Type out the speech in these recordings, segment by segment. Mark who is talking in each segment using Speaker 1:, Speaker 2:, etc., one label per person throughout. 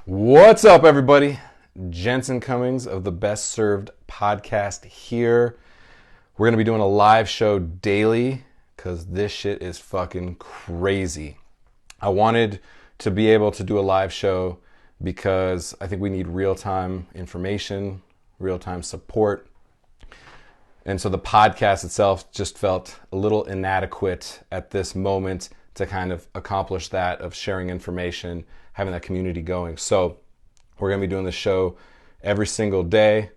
Speaker 1: What's up, everybody? Jensen Cummings of the Best Served podcast here. We're going to be doing a live show daily because this shit is fucking crazy. I wanted to be able to do a live show because I think we need real-time information, real-time support. And so the podcast itself just felt a little inadequate at this moment to kind of accomplish that of sharing information, having that community going. So we're going to be doing the show every single day.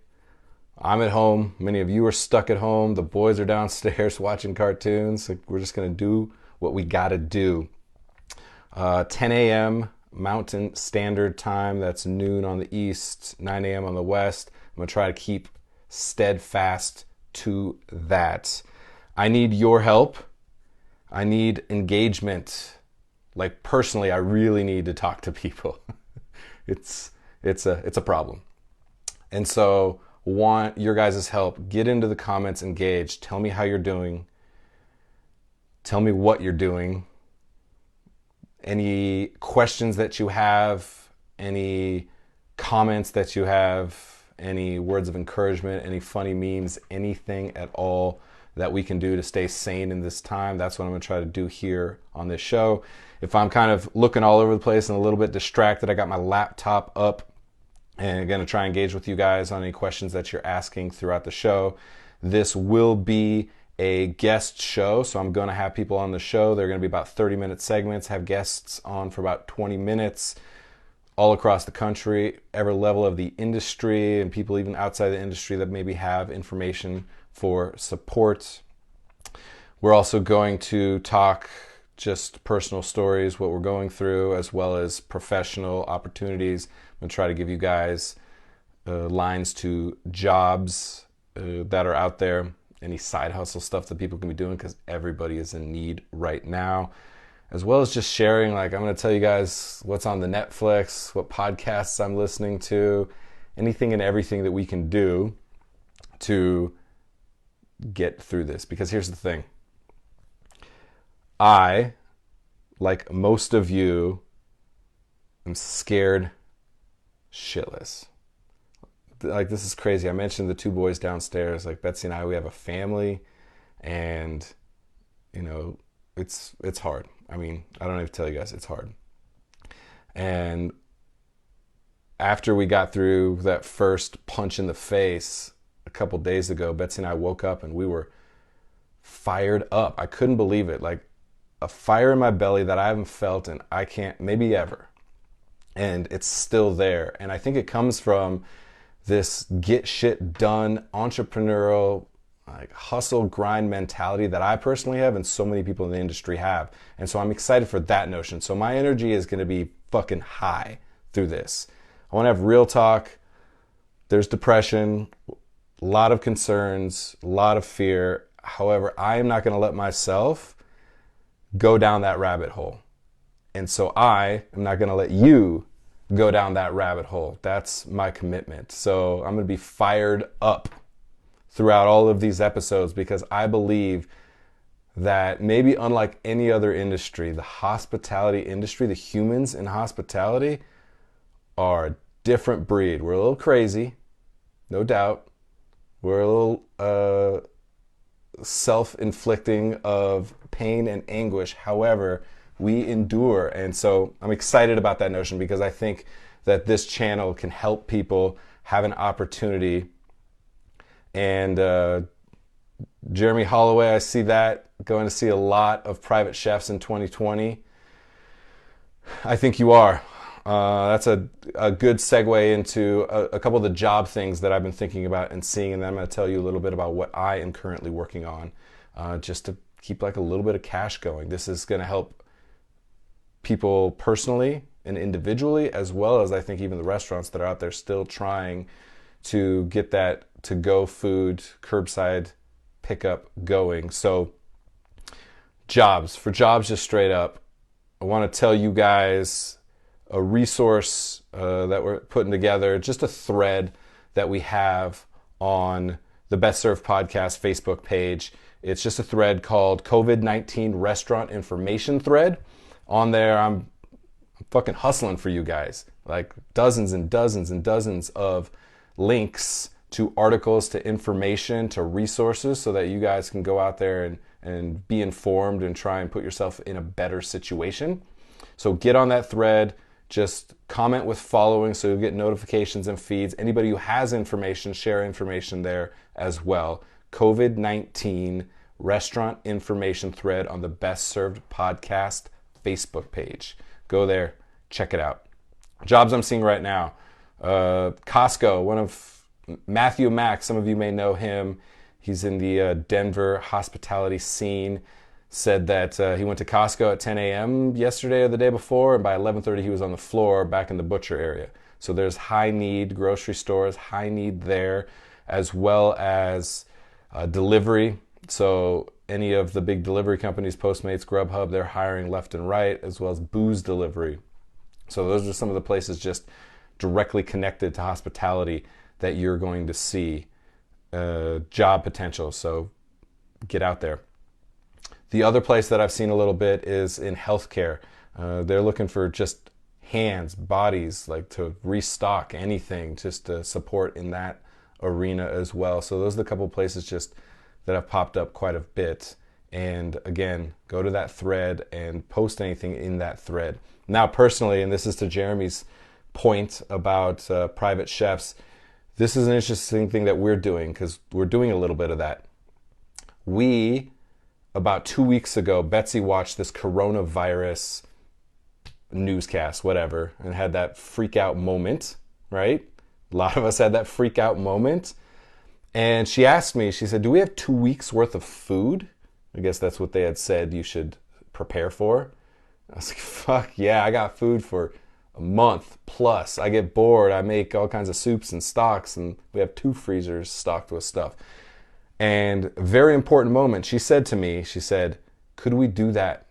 Speaker 1: I'm at home. Many of you are stuck at home. The boys are downstairs watching cartoons. So we're just going to do what we got to do. 10 a.m. Mountain Standard Time. That's noon on the east, 9 a.m. on the west. I'm going to try to keep steadfast to that. I need your help. I need engagement. Like personally, I really need to talk to people. It's a problem. And so want your guys' help. Get into the comments, engage. Tell me how you're doing. Tell me what you're doing. Any questions that you have, any comments that you have, any words of encouragement, any funny memes, anything at all that we can do to stay sane in this time. That's what I'm going to try to do here on this show. If I'm kind of looking all over the place and a little bit distracted, I got my laptop up and I'm going to try and engage with you guys on any questions that you're asking throughout the show. This will be a guest show, so I'm going to have people on the show. They're going to be about 30-minute segments, have guests on for about 20 minutes all across the country, every level of the industry, and people even outside the industry that maybe have information for support. We're also going to talk just personal stories, what we're going through, as well as professional opportunities. I'm going to try to give you guys lines to jobs that are out there, any side hustle stuff that people can be doing because everybody is in need right now, as well as just sharing. Like, I'm going to tell you guys what's on the Netflix, what podcasts I'm listening to, anything and everything that we can do to get through this. Because here's the thing. I, like most of you, am scared shitless. Like, this is crazy. I mentioned the two boys downstairs. Like, Betsy and I, we have a family, and, you know, it's hard. I mean, I don't have to tell you guys, it's hard. And after we got through that first punch in the face a couple days ago, Betsy and I woke up and we were fired up. I couldn't believe it. Like, a fire in my belly that I haven't felt in, I can't, maybe ever. And it's still there. And I think it comes from this get shit done, entrepreneurial, like hustle grind mentality that I personally have and so many people in the industry have. And so I'm excited for that notion. So my energy is going to be fucking high through this. I want to have real talk. There's depression, a lot of concerns, a lot of fear. However, I am not going to let myself go down that rabbit hole. And so I am not going to let you go down that rabbit hole. That's my commitment. So I'm going to be fired up throughout all of these episodes because I believe that maybe unlike any other industry, the hospitality industry, the humans in hospitality are a different breed. We're a little crazy, no doubt. We're a little self-inflicting of pain and anguish. However, we endure. And so I'm excited about that notion because I think that this channel can help people have an opportunity. And Jeremy Holloway, I see that. Going to see a lot of private chefs in 2020. I think you are. That's a good segue into a couple of the job things that I've been thinking about and seeing, and then I'm going to tell you a little bit about what I am currently working on, just to keep like a little bit of cash going. This is going to help people personally and individually, as well as I think even the restaurants that are out there still trying to get that to-go food, curbside pickup going. So jobs, just straight up, I want to tell you guys a resource that we're putting together, just a thread that we have on the Best Served Podcast Facebook page. It's just a thread called COVID-19 Restaurant Information Thread. On there, I'm fucking hustling for you guys. Like dozens and dozens and dozens of links to articles, to information, to resources so that you guys can go out there and be informed and try and put yourself in a better situation. So get on that thread, just comment with following so you'll get notifications and feeds. Anybody who has information, share information there as well. COVID-19 restaurant information thread on the Best Served Podcast Facebook page. Go there, check it out. Jobs I'm seeing right now. Costco, one of Matthew Mack, some of you may know him. He's in the Denver hospitality scene. Said that he went to Costco at 10 a.m. yesterday or the day before, and by 11:30 he was on the floor back in the butcher area. So there's high need grocery stores, high need there, as well as delivery. So any of the big delivery companies, Postmates, Grubhub, they're hiring left and right, as well as booze delivery. So those are some of the places just directly connected to hospitality that you're going to see job potential. So get out there. The other place that I've seen a little bit is in healthcare. They're looking for just hands, bodies, like to restock anything, just to support in that arena as well. So those are the couple of places just that have popped up quite a bit. And again, go to that thread and post anything in that thread. Now, personally, and this is to Jeremy's point about private chefs, this is an interesting thing that we're doing because we're doing a little bit of that. About 2 weeks ago, Betsy watched this coronavirus newscast, whatever, and had that freak out moment, right? A lot of us had that freak out moment. And she asked me, she said, do we have 2 weeks worth of food? I guess that's what they had said you should prepare for. I was like, fuck yeah, I got food for a month plus. I get bored. I make all kinds of soups and stocks, and we have 2 freezers stocked with stuff. And very important moment, she said to me, she said, could we do that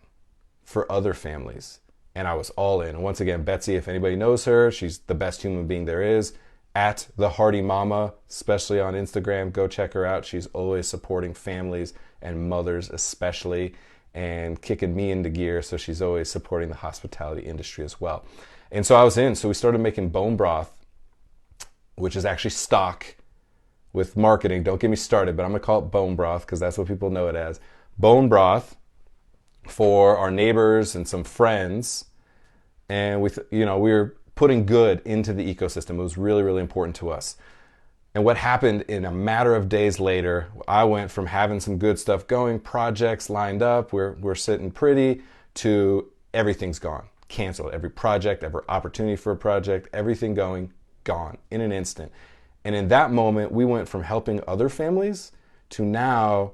Speaker 1: for other families? And I was all in. And once again, Betsy, if anybody knows her, she's the best human being there is. At the Hearty Mama, especially on Instagram, go check her out. She's always supporting families and mothers especially, and kicking me into gear. So she's always supporting the hospitality industry as well. And so I was in. So we started making bone broth, which is actually stock. With marketing, don't get me started, but I'm gonna call it bone broth because that's what people know it as. Bone broth for our neighbors and some friends, and we were putting good into the ecosystem. It was really, really important to us. And what happened in a matter of days later, I went from having some good stuff going, projects lined up, we're sitting pretty, to everything's gone, canceled. Every project, every opportunity for a project, everything going, gone in an instant. And in that moment, we went from helping other families to now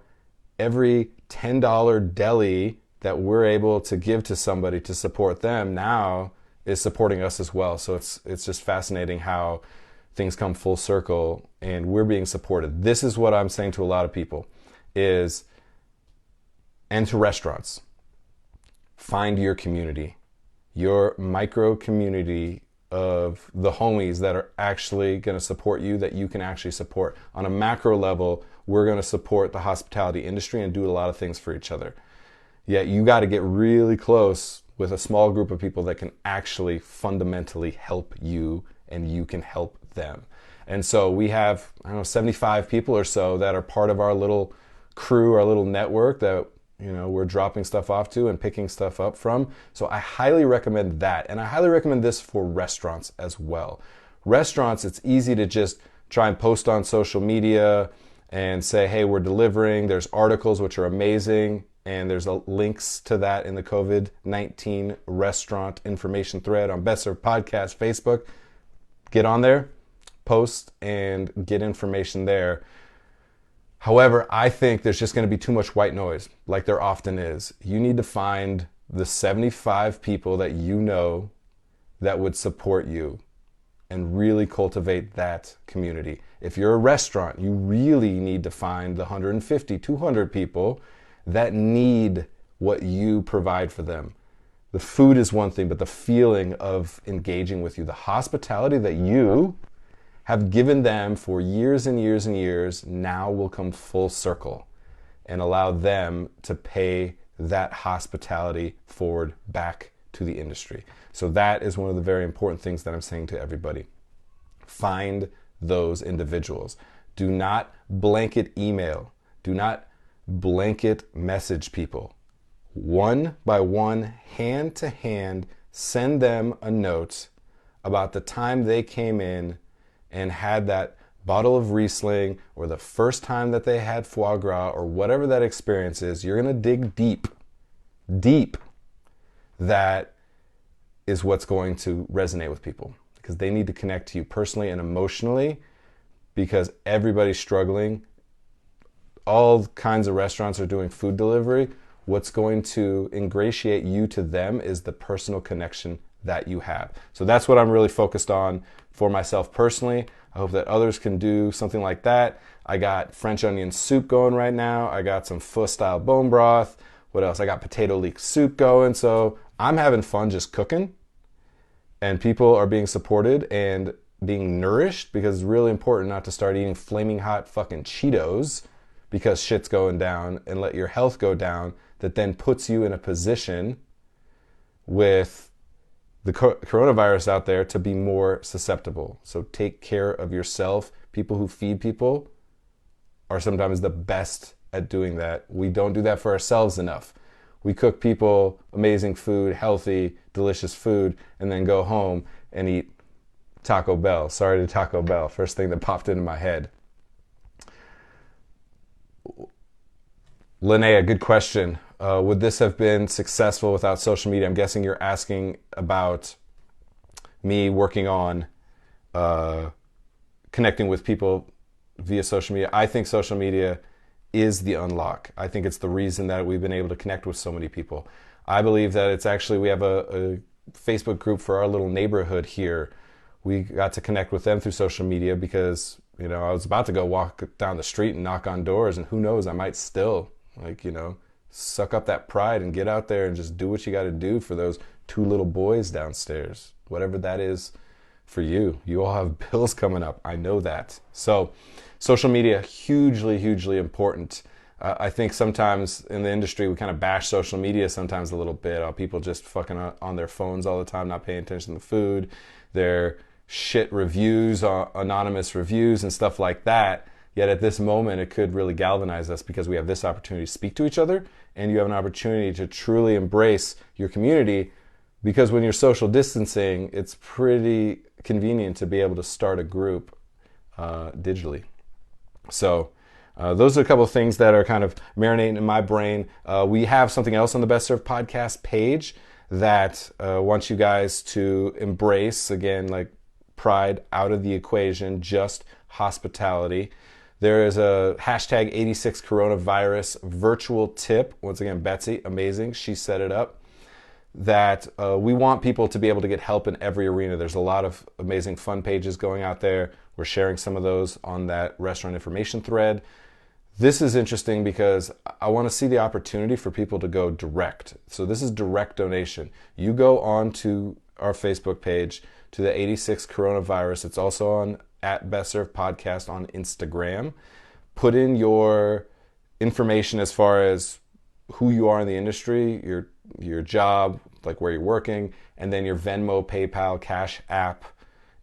Speaker 1: every $10 deli that we're able to give to somebody to support them now is supporting us as well. So it's just fascinating how things come full circle and we're being supported. This is what I'm saying to a lot of people and to restaurants. Find your community, your micro community of the homies that are actually going to support you, that you can actually support. On a macro level, we're going to support the hospitality industry and do a lot of things for each other. Yet you got to get really close with a small group of people that can actually fundamentally help you and you can help them. And so we have, 75 people or so that are part of our little crew, our little network that we're dropping stuff off to and picking stuff up from. So I highly recommend that. And I highly recommend this for restaurants as well. Restaurants, it's easy to just try and post on social media and say, hey, we're delivering. There's articles which are amazing. And there's links to that in the COVID-19 restaurant information thread on Best Served Podcast Facebook. Get on there, post, and get information there. However, I think there's just going to be too much white noise, like there often is. You need to find the 75 people that you know that would support you and really cultivate that community. If you're a restaurant, you really need to find the 150, 200 people that need what you provide for them. The food is one thing, but the feeling of engaging with you, the hospitality that you have given them for years and years and years, now will come full circle and allow them to pay that hospitality forward back to the industry. So that is one of the very important things that I'm saying to everybody. Find those individuals. Do not blanket email. Do not blanket message people. One by one, hand to hand, send them a note about the time they came in and had that bottle of Riesling, or the first time that they had foie gras, or whatever that experience is. You're going to dig deep, deep. That is what's going to resonate with people, because they need to connect to you personally and emotionally, because everybody's struggling. All kinds of restaurants are doing food delivery. What's going to ingratiate you to them is the personal connection that you have. So that's what I'm really focused on for myself personally. I hope that others can do something like that. I got French onion soup going right now. I got some pho style bone broth. What else? I got potato leek soup going. So I'm having fun just cooking, and people are being supported and being nourished, because it's really important not to start eating flaming hot fucking Cheetos because shit's going down, and let your health go down. That then puts you in a position with the coronavirus out there to be more susceptible. So take care of yourself. People who feed people are sometimes the best at doing that. We don't do that for ourselves enough. We cook people amazing food, healthy, delicious food, and then go home and eat Taco Bell. Sorry to Taco Bell. First thing that popped into my head. Linnea, good question. Would this have been successful without social media? I'm guessing you're asking about me working on connecting with people via social media. I think social media is the unlock. I think it's the reason that we've been able to connect with so many people. I believe that it's actually, we have a Facebook group for our little neighborhood here. We got to connect with them through social media because, you know, I was about to go walk down the street and knock on doors, and who knows, I might still, like, you know, suck up that pride and get out there and just do what you got to do for those two little boys downstairs. Whatever that is for you. You all have bills coming up. I know that. So social media, hugely, hugely important. I think sometimes in the industry we kind of bash social media sometimes a little bit. People just fucking on their phones all the time, not paying attention to the food. Their shit reviews, anonymous reviews and stuff like that. Yet at this moment, it could really galvanize us because we have this opportunity to speak to each other, and you have an opportunity to truly embrace your community, because when you're social distancing, it's pretty convenient to be able to start a group digitally. So those are a couple of things that are kind of marinating in my brain. We have something else on the Best Served podcast page that wants you guys to embrace, again, like pride out of the equation, just hospitality. There is a hashtag 86 coronavirus virtual tip. Once again, Betsy, amazing. She set it up. That we want people to be able to get help in every arena. There's a lot of amazing fun pages going out there. We're sharing some of those on that restaurant information thread. This is interesting because I want to see the opportunity for people to go direct. So this is direct donation. You go on to our Facebook page, to the 86 coronavirus. It's also on at Best Served Podcast on Instagram. Put in your information as far as who you are in the industry, your job, like where you're working, and then your Venmo, PayPal, Cash App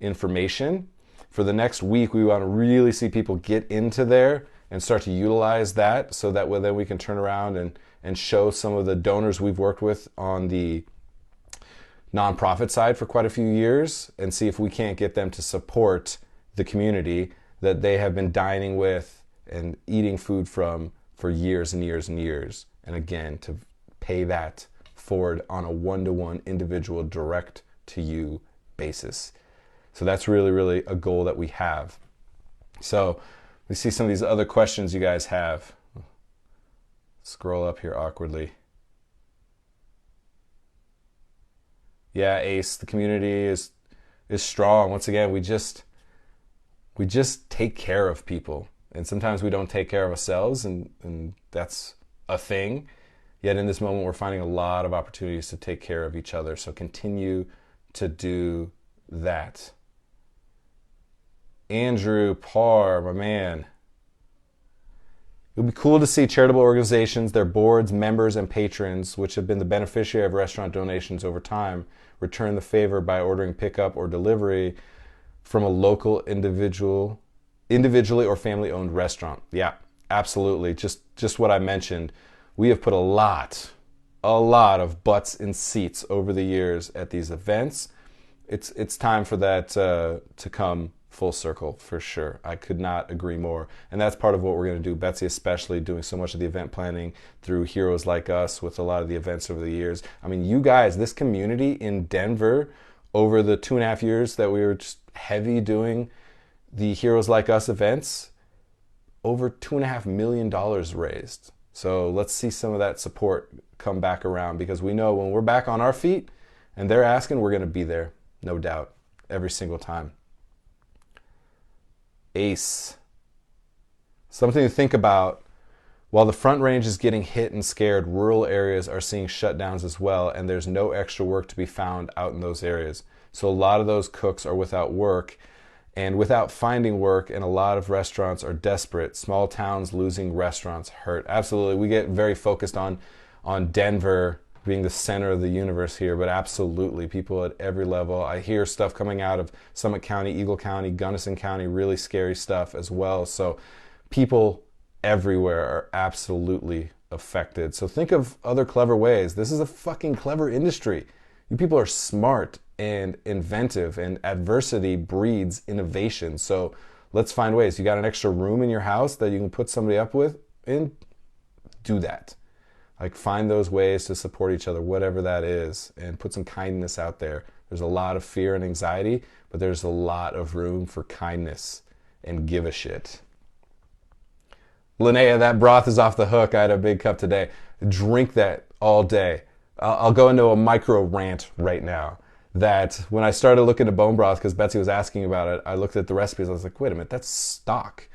Speaker 1: information. For the next week, we want to really see people get into there and start to utilize that, so that then we can turn around and show some of the donors we've worked with on the nonprofit side for quite a few years, and see if we can't get them to support the community that they have been dining with and eating food from for years and years and years. And again, to pay that forward on a one-to-one individual direct to you basis. So that's really, really a goal that we have. So we see some of these other questions you guys have. Scroll up here awkwardly. Yeah, Ace, the community is strong. Once again, we just take care of people. And sometimes we don't take care of ourselves, and that's a thing. Yet in this moment, we're finding a lot of opportunities to take care of each other. So continue to do that. Andrew Parr, my man. It would be cool to see charitable organizations, their boards, members, and patrons, which have been the beneficiary of restaurant donations over time, return the favor by ordering pickup or delivery from a local individually or family-owned restaurant. Yeah, absolutely. Just what I mentioned. We have put a lot of butts in seats over the years at these events. It's time for that to come full circle for sure. I could not agree more. And that's part of what we're going to do. Betsy especially doing so much of the event planning through Heroes Like Us with a lot of the events over the years. I mean, you guys, this community in Denver over the 2.5 years that we were just heavy doing the Heroes Like Us events, over $2.5 million raised. So let's see some of that support come back around, because we know when we're back on our feet and they're asking, we're going to be there, no doubt, every single time. Ace. Something to think about. While the Front Range is getting hit and scared, rural areas are seeing shutdowns as well, and there's no extra work to be found out in those areas. So a lot of those cooks are without work and without finding work, and a lot of restaurants are desperate. Small towns losing restaurants hurt. Absolutely. We get very focused on Denver being the center of the universe here, but absolutely, people at every level. I hear stuff coming out of Summit County, Eagle County, Gunnison County, really scary stuff as well. So people everywhere are absolutely affected. So think of other clever ways. This is a fucking clever industry. You people are smart and inventive, and adversity breeds innovation. So let's find ways. You got an extra room in your house that you can put somebody up with, and do that. Like, find those ways to support each other, whatever that is, and put some kindness out there. There's a lot of fear and anxiety, but there's a lot of room for kindness and give a shit. Linnea, that broth is off the hook. I had a big cup today. Drink that all day. I'll go into a micro rant right now. That when I started looking at bone broth, because Betsy was asking about it, I looked at the recipes. I was like, wait a minute, that's stock.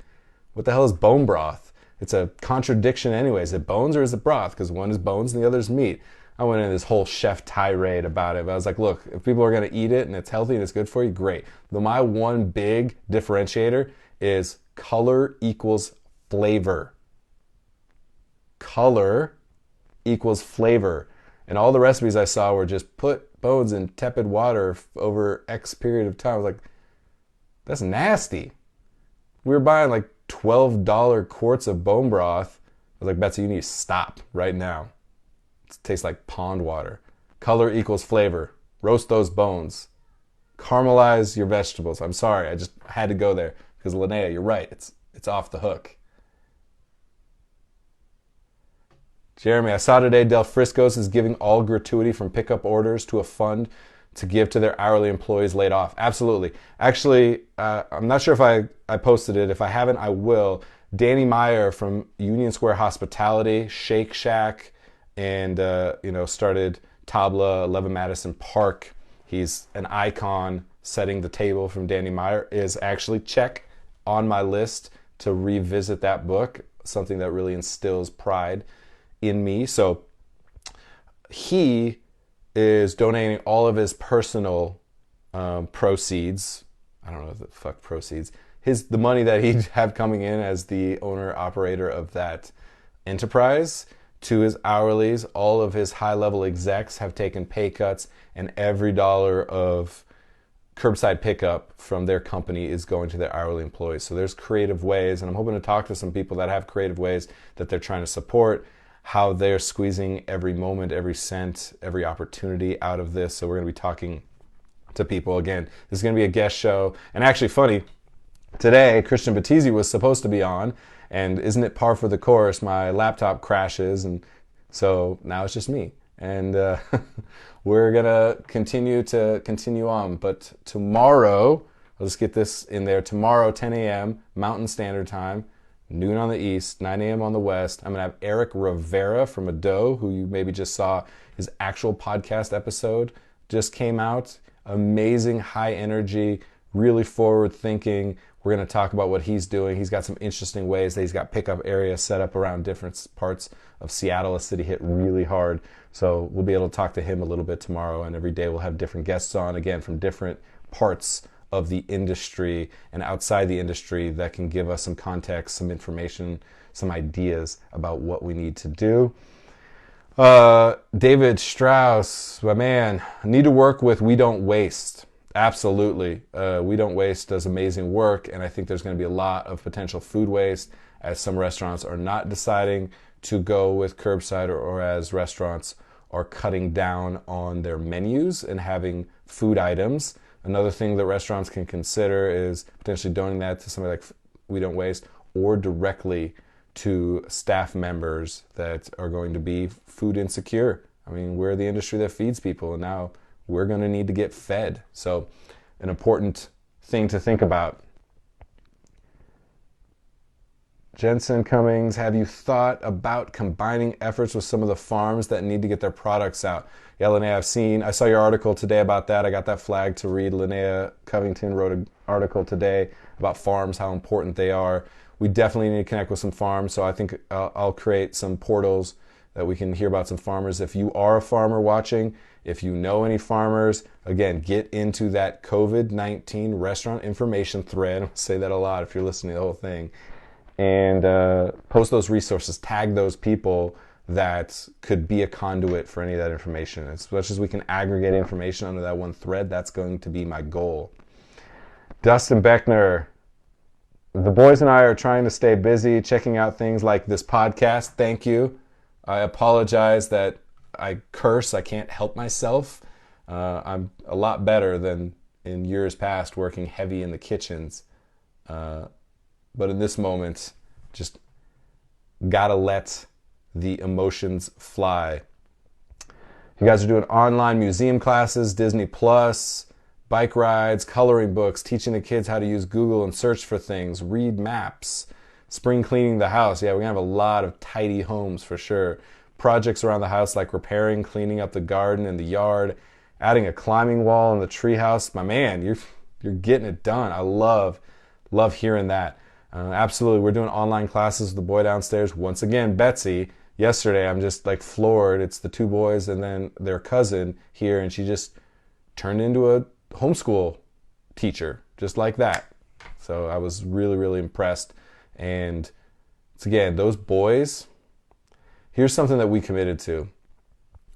Speaker 1: What the hell is bone broth? It's a contradiction anyways. Is it bones or is it broth? Because one is bones and the other is meat. I went into this whole chef tirade about it. But I was like, look, if people are going to eat it and it's healthy and it's good for you, great. But my one big differentiator is color equals flavor. Color equals flavor. And all the recipes I saw were just put bones in tepid water over X period of time. I was like, that's nasty. We were buying like $12 quarts of bone broth. I was like, Betsy, you need to stop right now. It tastes like pond water. Color equals flavor. Roast those bones. Caramelize your vegetables. I'm sorry, I just had to go there because Linnea, you're right. It's off the hook. Jeremy, I saw today Del Frisco's is giving all gratuity from pickup orders to a fund to give to their hourly employees laid off. Absolutely. Actually, I'm not sure if I posted it. If I haven't, I will. Danny Meyer from Union Square Hospitality, Shake Shack, and started Tabla 11 Madison Park. He's an icon. Setting the Table from Danny Meyer is actually check on my list to revisit that book, something that really instills pride in me. So he is donating all of his personal proceeds. I don't know what the fuck proceeds. The money that he'd have coming in as the owner operator of that enterprise to his hourlies. All of his high level execs have taken pay cuts, and every dollar of curbside pickup from their company is going to their hourly employees. So there's creative ways, and I'm hoping to talk to some people that have creative ways that they're trying to support, how they're squeezing every moment, every cent, every opportunity out of this. So we're going to be talking to people. Again, this is going to be a guest show. And actually funny, today Christian Battisi was supposed to be on, and isn't it par for the course? My laptop crashes, and so now it's just me. And we're going to continue on. But tomorrow, I'll just get this in there, tomorrow 10 a.m. Mountain Standard Time, noon on the east, 9 a.m. on the west. I'm going to have Eric Rivera from Ado, who you maybe just saw his actual podcast episode just came out. Amazing, high energy, really forward thinking. We're going to talk about what he's doing. He's got some interesting ways that he's got pickup areas set up around different parts of Seattle, a city hit really hard. So we'll be able to talk to him a little bit tomorrow, and every day we'll have different guests on, again, from different parts of the industry and outside the industry that can give us some context, some information, some ideas about what we need to do. David Strauss, my man, need to work with We Don't Waste. Absolutely. We Don't Waste does amazing work, and I think there's going to be a lot of potential food waste as some restaurants are not deciding to go with curbside, or as restaurants are cutting down on their menus and having food items. Another thing that restaurants can consider is potentially donating that to somebody like We Don't Waste, or directly to staff members that are going to be food insecure. I mean, we're the industry that feeds people, and now we're going to need to get fed. So an important thing to think about. Jensen, Cummings, have you thought about combining efforts with some of the farms that need to get their products out? Yeah, Linnea, I saw your article today about that. I got that flag to read. Linnea Covington wrote an article today about farms, how important they are. We definitely need to connect with some farms, so I think I'll create some portals that we can hear about some farmers. If you are a farmer watching, if you know any farmers, again, get into that COVID-19 restaurant information thread. I'll say that a lot if you're listening to the whole thing. And post those resources, tag those people that could be a conduit for any of that information. As much as we can aggregate information under that one thread, that's going to be my goal. Dustin Beckner, the boys and I are trying to stay busy, checking out things like this podcast. Thank you. I apologize that I curse. I can't help myself. I'm a lot better than in years past working heavy in the kitchens. But in this moment, just gotta let the emotions fly. You guys are doing online museum classes, Disney Plus, bike rides, coloring books, teaching the kids how to use Google and search for things, read maps, spring cleaning the house. Yeah, we're gonna have a lot of tidy homes for sure. Projects around the house like repairing, cleaning up the garden and the yard, adding a climbing wall in the treehouse. My man, you're getting it done. I love hearing that. Absolutely, we're doing online classes with the boy downstairs. Once again, Betsy, yesterday I'm just like floored. It's the two boys and then their cousin here, and she just turned into a homeschool teacher, just like that. So I was really, really impressed. And it's, again, those boys, here's something that we committed to.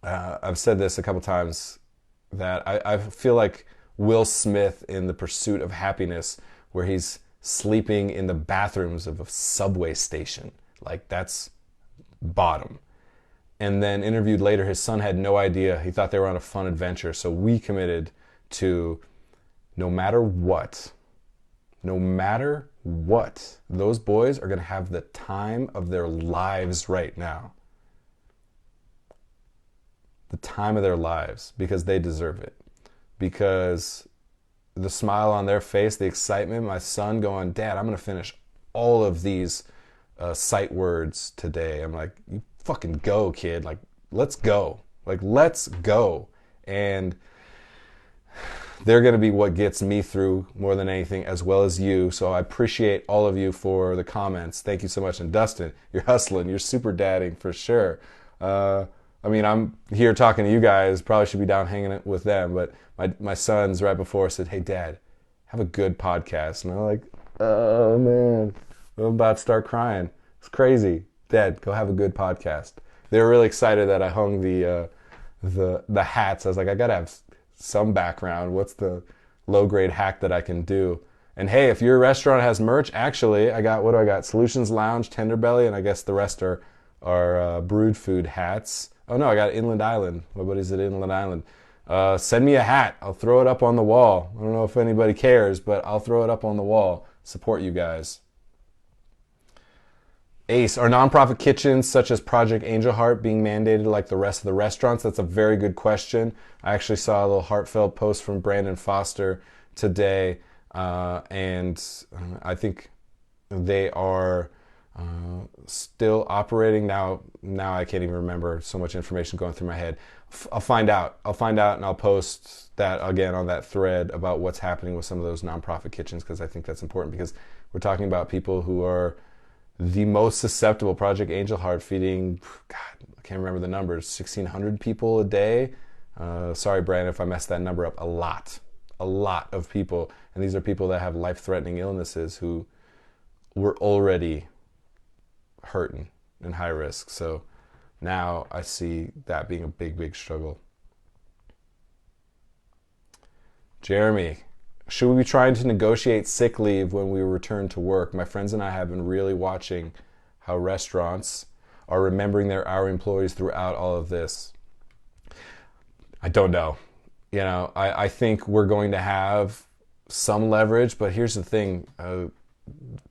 Speaker 1: I've said this a couple times, that I feel like Will Smith in The Pursuit of Happiness, where he's sleeping in the bathrooms of a subway station. Like, that's bottom. And then interviewed later, his son had no idea. He thought they were on a fun adventure. So we committed to, no matter what, those boys are going to have the time of their lives right now. The time of their lives, because they deserve it. Because the smile on their face, the excitement, my son going, Dad, I'm going to finish all of these sight words today. I'm like, you fucking go, kid. Like, let's go. Let's go. And they're going to be what gets me through more than anything, as well as you. So I appreciate all of you for the comments. Thank you so much. And Dustin, you're hustling. You're super dadding for sure. I mean, I'm here talking to you guys. Probably should be down hanging with them. But my sons right before said, hey, Dad, have a good podcast. And I'm like, oh, man, I'm about to start crying. It's crazy. Dad, go have a good podcast. They were really excited that I hung the hats. I was like, I got to have some background. What's the low-grade hack that I can do? And, hey, if your restaurant has merch, actually, what do I got? Solutions Lounge, Tender Belly, and I guess the rest are Brewed Food hats. Oh, no, I got Inland Island. My buddy's at Inland Island. Send me a hat. I'll throw it up on the wall. I don't know if anybody cares, but I'll throw it up on the wall. Support you guys. Ace, are nonprofit kitchens such as Project Angel Heart being mandated like the rest of the restaurants? That's a very good question. I actually saw a little heartfelt post from Brandon Foster today, and I think they are still operating now. I can't even remember, so much information going through my head. I'll find out and I'll post that again on that thread about what's happening with some of those nonprofit kitchens, because I think that's important, because we're talking about people who are the most susceptible. Project Angel Heart feeding, God, I can't remember the numbers, 1,600 people a day. Sorry, Brandon, if I messed that number up. A lot. a lot of people, and these are people that have life-threatening illnesses who were already hurting and high risk. So now I see that being a big, big struggle. Jeremy, should we be trying to negotiate sick leave when we return to work? My friends and I have been really watching how restaurants are remembering their hourly employees throughout all of this. I don't know. I think we're going to have some leverage, but here's the thing.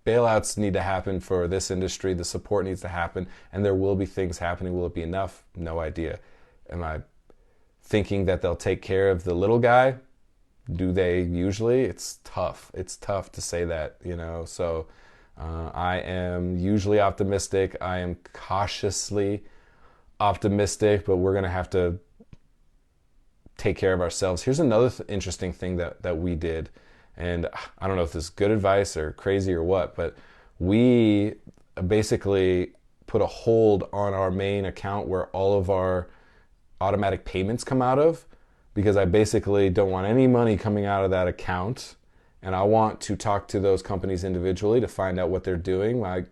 Speaker 1: Bailouts need to happen for this industry. The support needs to happen, and there will be things happening. Will it be enough? No idea. Am I thinking that they'll take care of the little guy? Do they usually? It's tough. It's tough to say that, So I am usually optimistic. I am cautiously optimistic, but we're going to have to take care of ourselves. Here's another interesting thing that we did. And I don't know if this is good advice or crazy or what, but we basically put a hold on our main account where all of our automatic payments come out of, because I basically don't want any money coming out of that account. And I want to talk to those companies individually to find out what they're doing. My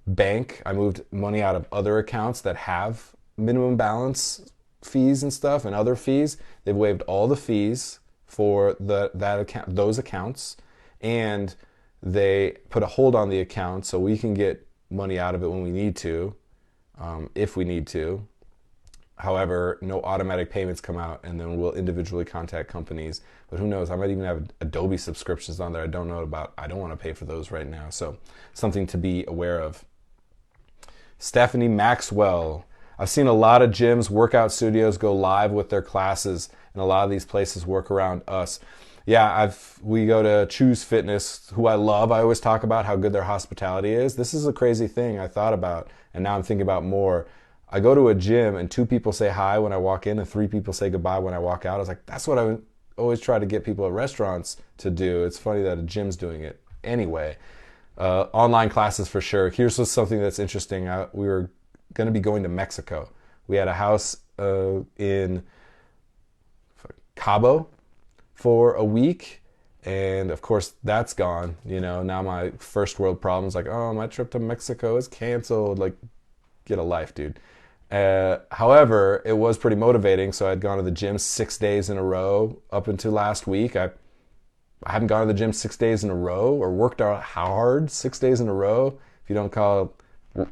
Speaker 1: bank, I moved money out of other accounts that have minimum balance fees and stuff and other fees. They've waived all the fees for those accounts, and they put a hold on the account so we can get money out of it when we need to, if we need to. However, no automatic payments come out, and then we'll individually contact companies. But who knows? I might even have Adobe subscriptions on there I don't know about. I don't want to pay for those right now. So something to be aware of. Stephanie Maxwell. I've seen a lot of gyms, workout studios go live with their classes, and a lot of these places work around us. Yeah, we go to Choose Fitness, who I love. I always talk about how good their hospitality is. This is a crazy thing I thought about, and now I'm thinking about more. I go to a gym and 2 people say hi when I walk in and 3 people say goodbye when I walk out. I was like, that's what I always try to get people at restaurants to do. It's funny that a gym's doing it. Anyway, online classes for sure. Here's something that's interesting. We were going to be going to Mexico. We had a house in Cabo for a week, and of course that's gone. Now my first world problems, like, oh, my trip to Mexico is canceled. Like, get a life, dude. However, it was pretty motivating. So I'd gone to the gym 6 days in a row up until last week. I haven't gone to the gym 6 days in a row or worked out hard 6 days in a row, if you don't call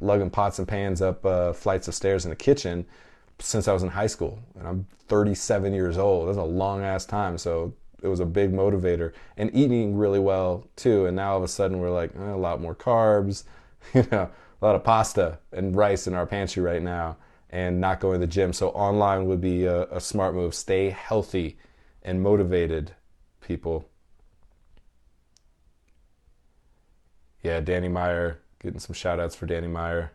Speaker 1: lugging pots and pans up flights of stairs in a kitchen, since I was in high school. And I'm 37 years old. That's a long ass time. So it was a big motivator, and eating really well too. And now all of a sudden we're like, a lot more carbs, a lot of pasta and rice in our pantry right now, and not going to the gym. So online would be a smart move. Stay healthy and motivated, people. Yeah, Danny Meyer, getting some shout outs for Danny Meyer.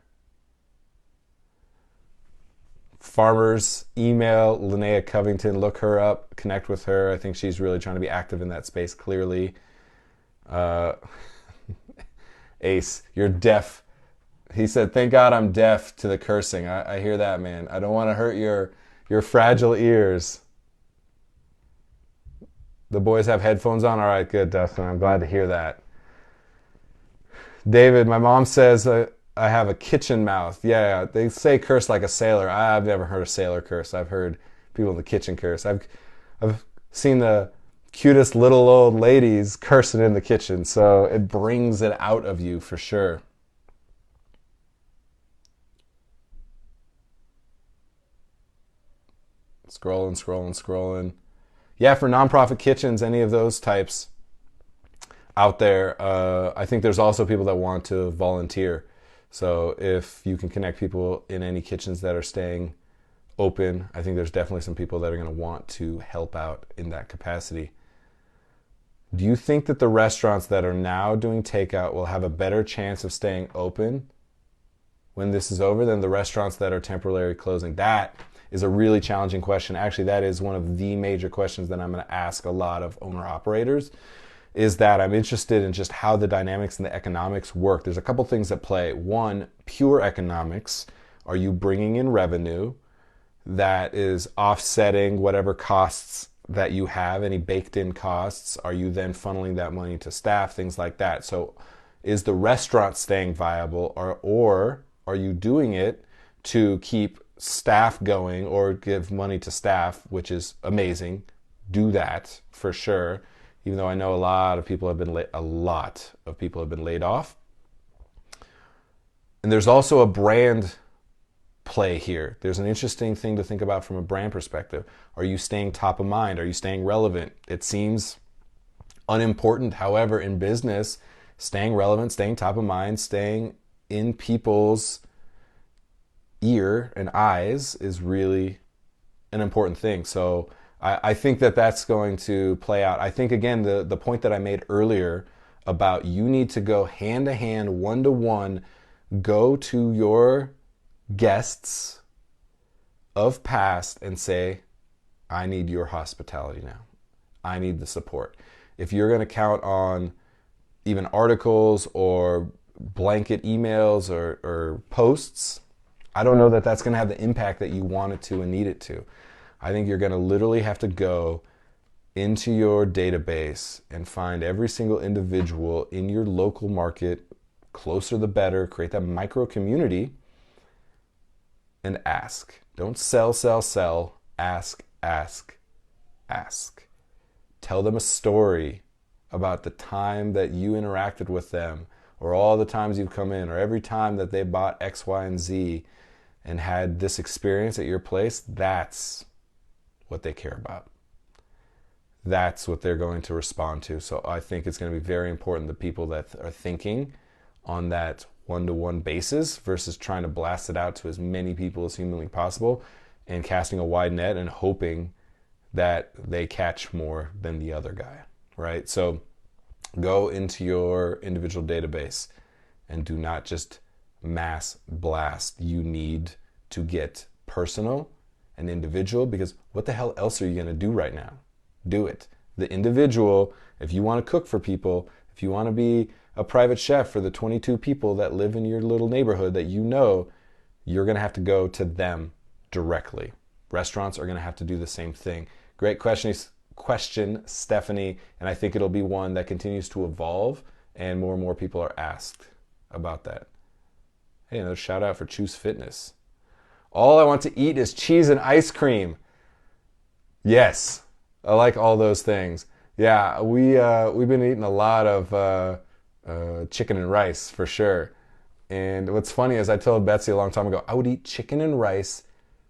Speaker 1: Farmers, email Linnea Covington, look her up, connect with her. I think she's really trying to be active in that space, clearly. Ace, you're deaf. He said, thank God I'm deaf to the cursing. I hear that, man. I don't want to hurt your fragile ears. The boys have headphones on? All right, good, Dustin. I'm glad to hear that. David, my mom says I have a kitchen mouth. Yeah, they say curse like a sailor. I've never heard a sailor curse. I've heard people in the kitchen curse. I've seen the cutest little old ladies cursing in the kitchen, so it brings it out of you for sure. Scrolling. Yeah, for nonprofit kitchens, any of those types out there, I think there's also people that want to volunteer. So if you can connect people in any kitchens that are staying open, I think there's definitely some people that are going to want to help out in that capacity. Do you think that the restaurants that are now doing takeout will have a better chance of staying open when this is over than the restaurants that are temporarily closing? That is a really challenging question. Actually, that is one of the major questions that I'm going to ask a lot of owner-operators, is that I'm interested in just how the dynamics and the economics work. There's a couple things at play. One, pure economics. Are you bringing in revenue that is offsetting whatever costs that you have, any baked in costs? Are you then funneling that money to staff, things like that? So is the restaurant staying viable, or are you doing it to keep staff going or give money to staff, which is amazing. Do that for sure. Even though I know a lot of people have been laid off. And there's also a brand play here. There's an interesting thing to think about from a brand perspective. Are you staying top of mind? Are you staying relevant? It seems unimportant. However, in business, staying relevant, staying top of mind, staying in people's ear and eyes is really an important thing. So I think that that's going to play out. I think, again, the point that I made earlier about you need to go hand to hand, one to one, go to your guests of past and say, I need your hospitality now. I need the support. If you're going to count on even articles or blanket emails or posts, I don't know that that's going to have the impact that you want it to and need it to. I think you're going to literally have to go into your database and find every single individual in your local market, closer the better, create that micro community, and ask. Don't sell. Ask. Tell them a story about the time that you interacted with them, or all the times you've come in, or every time that they bought X, Y, and Z and had this experience at your place. That's what they care about. That's what they're going to respond to. So I think it's going to be very important, the people that are thinking on that one-to-one basis versus trying to blast it out to as many people as humanly possible and casting a wide net and hoping that they catch more than the other guy, right? So go into your individual database and do not just mass blast. You need to get personal and individual, because what the hell else are you going to do right now? Do it. The individual, if you want to cook for people, if you want to be a private chef for the 22 people that live in your little neighborhood that you know, you're going to have to go to them directly. Restaurants are going to have to do the same thing. Great question, Stephanie, and I think it'll be one that continues to evolve and more people are asked about that. Hey, another shout out for Choose Fitness. All I want to eat is cheese and ice cream. Yes, I like all those things. Yeah, we've been eating a lot of chicken and rice for sure. And what's funny is I told Betsy a long time ago, I would eat chicken and rice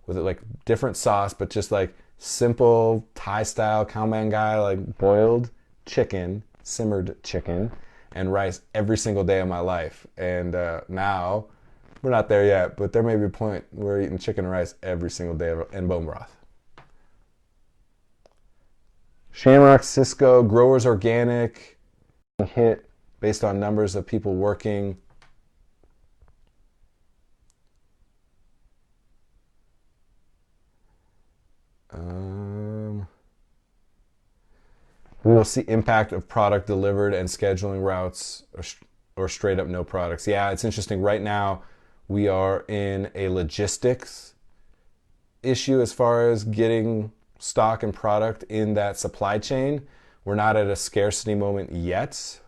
Speaker 1: with like different sauce, but just like simple Thai style khao man gai, like boiled chicken, simmered chicken, and rice every single day of my life. And now we're not there yet, but there may be a point where we're eating chicken and rice every single day and bone broth. Shamrock, Cisco, Growers Organic, hit based on numbers of people working. We will see impact of product delivered and scheduling routes, or straight up no products. Yeah, it's interesting. Right now, we are in a logistics issue as far as getting stock and product in that supply chain. We're not at a scarcity moment yet,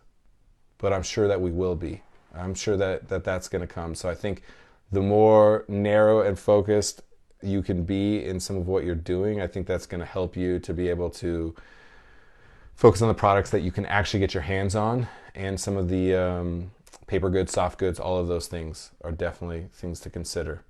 Speaker 1: but I'm sure that we will be. I'm sure that that's going to come. So I think the more narrow and focused you can be in some of what you're doing, I think that's going to help you to be able to focus on the products that you can actually get your hands on, and some of the paper goods, soft goods, all of those things are definitely things to consider.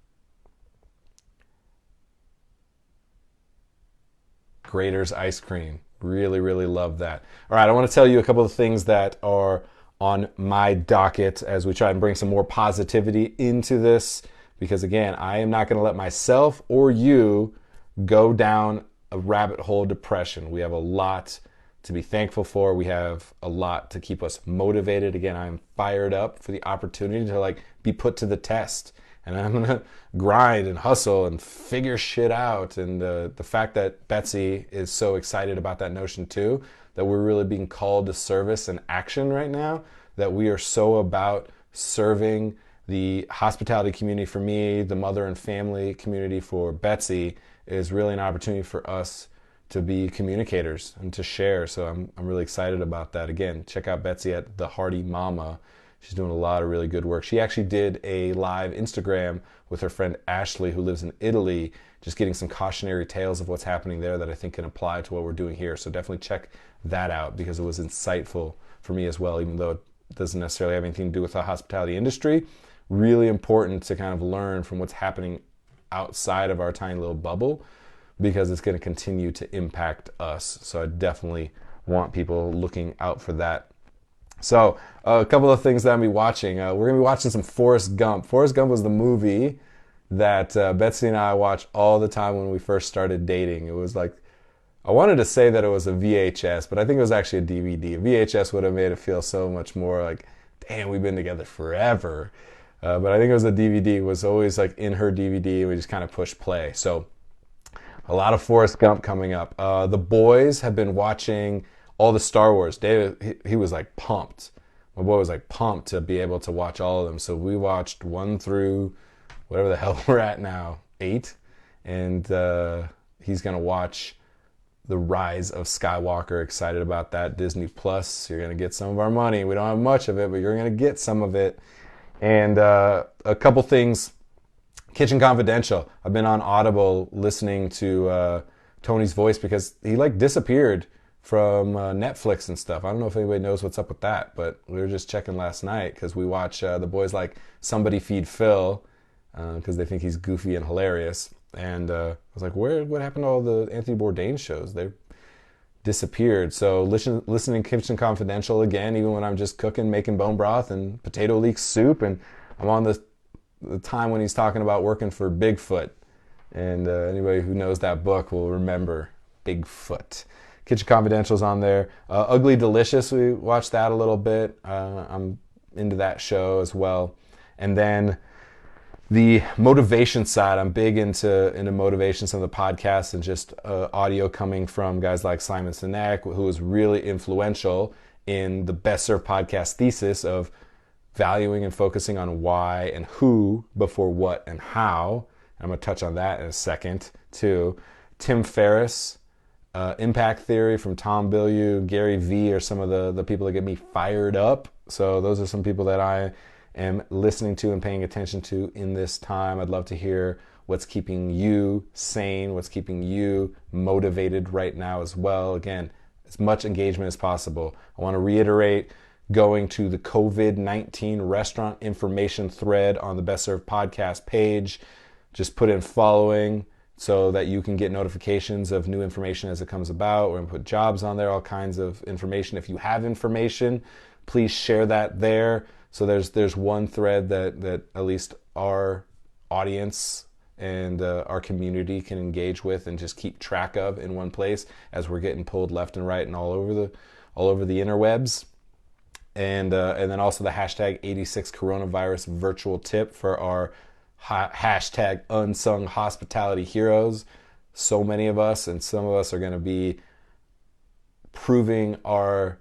Speaker 1: Grater's ice cream. Really, really love that. All right, I want to tell you a couple of things that are on my docket as we try and bring some more positivity into this, because again, I am not going to let myself or you go down a rabbit hole of depression. We have a lot to be thankful for. We have a lot to keep us motivated. Again, I'm fired up for the opportunity to be put to the test, and I'm gonna grind and hustle and figure shit out. And the fact that Betsy is so excited about that notion too, that we're really being called to service and action right now, that we are so about serving the hospitality community for me, the mother and family community for Betsy, is really an opportunity for us to be communicators and to share. So I'm really excited about that. Again, check out Betsy at The Hearty Mama. She's doing a lot of really good work. She actually did a live Instagram with her friend Ashley, who lives in Italy, just getting some cautionary tales of what's happening there that I think can apply to what we're doing here. So definitely check that out because it was insightful for me as well, even though it doesn't necessarily have anything to do with the hospitality industry. Really important to kind of learn from what's happening outside of our tiny little bubble because it's going to continue to impact us. So I definitely want people looking out for that. So a couple of things that I'll be watching. We're going to be watching some Forrest Gump. Forrest Gump was the movie that Betsy and I watched all the time when we first started dating. It was like, I wanted to say that it was a VHS, but I think it was actually a DVD. A VHS would have made it feel so much more like, damn, we've been together forever. But I think it was a DVD. It was always like in her DVD, and we just kind of pushed play. So a lot of Forrest Gump coming up. The boys have been watching all the Star Wars. David, he was like pumped. My boy was like pumped to be able to watch all of them. So we watched 1 through whatever the hell we're at now, 8. And he's going to watch The Rise of Skywalker. Excited about that. Disney Plus. You're going to get some of our money. We don't have much of it, but you're going to get some of it. And a couple things. Kitchen Confidential. I've been on Audible listening to Tony's voice because he like disappeared from Netflix and stuff. I don't know if anybody knows what's up with that, but we were just checking last night because we watch the boys like Somebody Feed Phil because they think he's goofy and hilarious. And I was like, what happened to all the Anthony Bourdain shows? They disappeared. So listening Kitchen Confidential again, even when I'm just cooking, making bone broth and potato leek soup, and I'm on the time when he's talking about working for Bigfoot. And anybody who knows that book will remember Bigfoot. Kitchen Confidential's on there. Ugly Delicious, we watched that a little bit. I'm into that show as well. And then the motivation side, I'm big into motivation, some of the podcasts and just audio coming from guys like Simon Sinek, who was really influential in the Best Served podcast thesis of valuing and focusing on why and who before what and how. I'm going to touch on that in a second too. Tim Ferriss, Impact Theory from Tom Bilyeu, Gary Vee are some of the people that get me fired up. So those are some people that I am listening to and paying attention to in this time. I'd love to hear what's keeping you sane, what's keeping you motivated right now as well. Again, as much engagement as possible. I want to reiterate going to the COVID-19 restaurant information thread on the Best Served podcast page. Just put in following so that you can get notifications of new information as it comes about. We're going to put jobs on there, all kinds of information. If you have information, please share that there. So there's one thread that at least our audience and our community can engage with and just keep track of in one place as we're getting pulled left and right and all over the interwebs. And then also the hashtag 86 coronavirus virtual tip for our hashtag unsung hospitality heroes. So many of us, and some of us are going to be proving our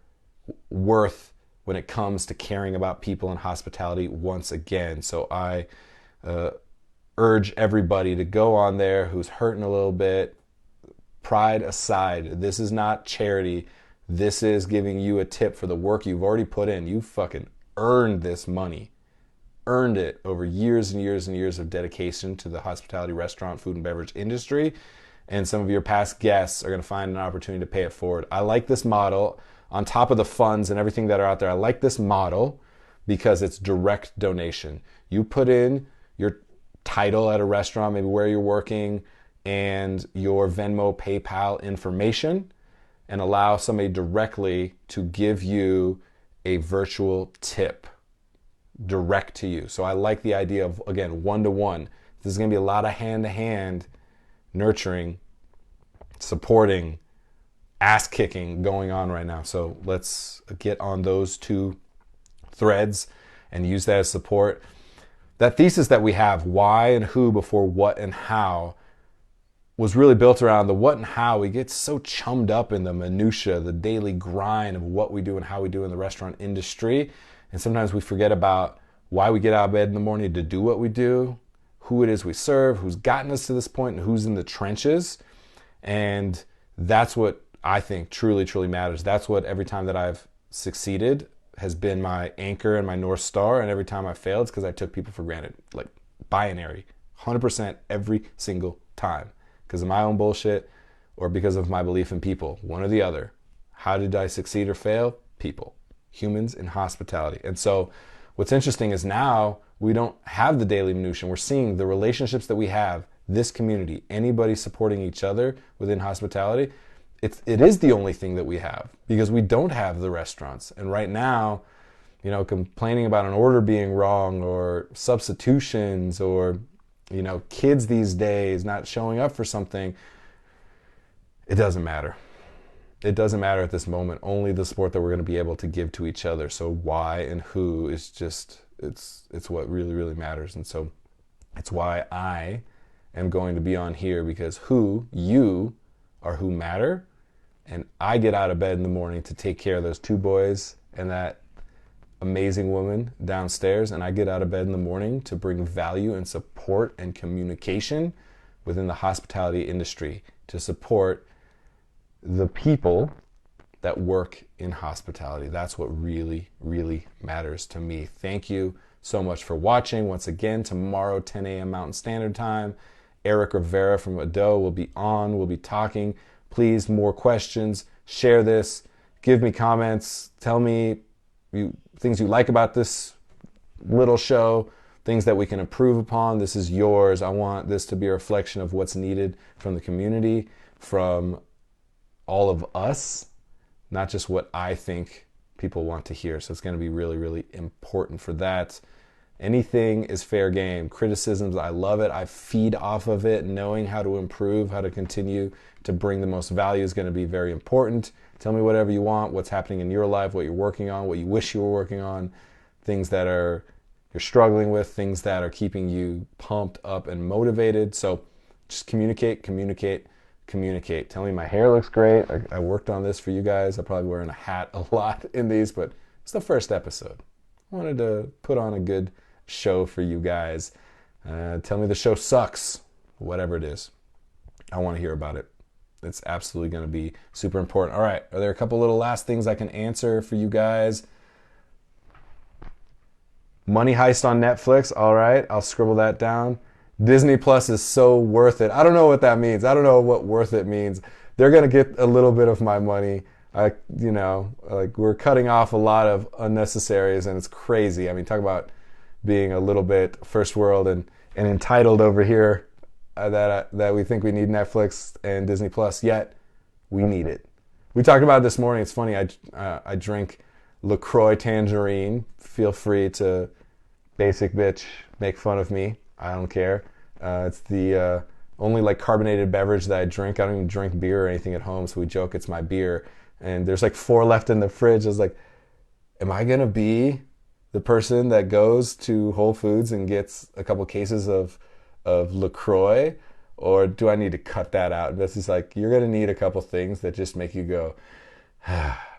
Speaker 1: worth when it comes to caring about people in hospitality once again. So I urge everybody to go on there who's hurting a little bit. Pride aside, this is not charity. This is giving you a tip for the work you've already put in. You fucking earned this money. Earned it over years and years and years of dedication to the hospitality, restaurant, food and beverage industry. And some of your past guests are going to find an opportunity to pay it forward. I like this model. On top of the funds and everything that are out there, I like this model because it's direct donation. You put in your title at a restaurant, maybe where you're working, and your Venmo, PayPal information, and allow somebody directly to give you a virtual tip direct to you. So I like the idea of, again, one-to-one. There's going to be a lot of hand-to-hand nurturing, supporting, ass-kicking going on right now. So let's get on those two threads and use that as support. That thesis that we have, why and who before what and how, was really built around the what and how. We get so chummed up in the minutia, the daily grind of what we do and how we do in the restaurant industry. And sometimes we forget about why we get out of bed in the morning to do what we do, who it is we serve, who's gotten us to this point, and who's in the trenches. And That's what I think truly, truly matters. That's what every time that I've succeeded has been my anchor and my North Star. And every time I failed, it's because I took people for granted. Like binary, 100% every single time. Because of my own bullshit or because of my belief in people, one or the other. How did I succeed or fail? People, humans in hospitality. And so what's interesting is now we don't have the daily minutia. We're seeing the relationships that we have, this community, anybody supporting each other within hospitality. It is the only thing that we have because we don't have the restaurants. And right now, you know, complaining about an order being wrong or substitutions or, you know, kids these days not showing up for something, it doesn't matter. It doesn't matter at this moment. Only the support that we're going to be able to give to each other. So why and who is just, it's what really, really matters. And so it's why I am going to be on here, because you are who matter. And I get out of bed in the morning to take care of those two boys and that amazing woman downstairs. And I get out of bed in the morning to bring value and support and communication within the hospitality industry to support the people that work in hospitality. That's what really, really matters to me. Thank you so much for watching. Once again, tomorrow, 10 a.m. Mountain Standard Time, Eric Rivera from Ado will be on. We'll be talking. Please, more questions. Share this. Give me comments. Tell me things you like about this little show, things that we can improve upon. This is yours. I want this to be a reflection of what's needed from the community, from all of us, not just what I think people want to hear. So it's going to be really, really important for that. Anything is fair game. Criticisms, I love it. I feed off of it. Knowing how to improve, how to continue to bring the most value is going to be very important. Tell me whatever you want, what's happening in your life, what you're working on, what you wish you were working on, things that you're struggling with, things that are keeping you pumped up and motivated. So just communicate. Tell me my hair looks great. I worked on this for you guys. I'm probably wearing a hat a lot in these, but it's the first episode. I wanted to put on a good show for you guys. Tell me the show sucks, whatever it is. I want to hear about it. It's absolutely going to be super important. All right, are there a couple little last things I can answer for you guys? Money Heist on Netflix. All right, I'll scribble that down. Disney Plus is so worth it. I don't know what that means. I don't know what worth it means. They're going to get a little bit of my money. We're cutting off a lot of unnecessaries, and it's crazy. I mean, talk about being a little bit first world and entitled over here, that we think we need Netflix and Disney Plus, yet we need it. We talked about it this morning. It's funny. I drink LaCroix Tangerine. Feel free to basic bitch make fun of me. I don't care. It's the only like carbonated beverage that I drink. I don't even drink beer or anything at home, so we joke it's my beer. And there's like 4 left in the fridge. I was like, am I going to be the person that goes to Whole Foods and gets a couple cases of LaCroix? Or do I need to cut that out? This is like, you're going to need a couple things that just make you go,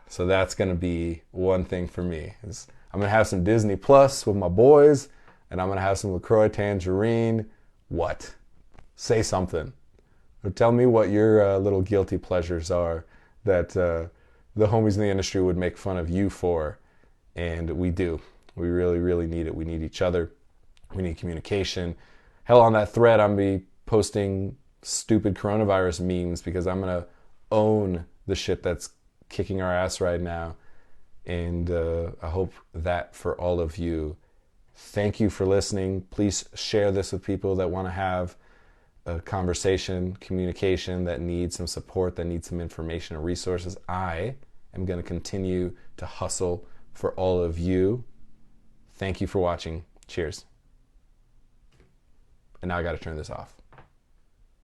Speaker 1: so that's going to be one thing for me. I'm going to have some Disney Plus with my boys, and I'm going to have some LaCroix Tangerine. What? Say something. Or tell me what your little guilty pleasures are that the homies in the industry would make fun of you for. And we do. We really, really need it. We need each other. We need communication. Hell, on that thread, I'm going to be posting stupid coronavirus memes because I'm going to own the shit that's kicking our ass right now. And I hope that for all of you. Thank you for listening. Please share this with people that want to have a conversation, communication, that needs some support, that needs some information and resources. I am going to continue to hustle for all of you. Thank you for watching. Cheers. And now I got to turn this off.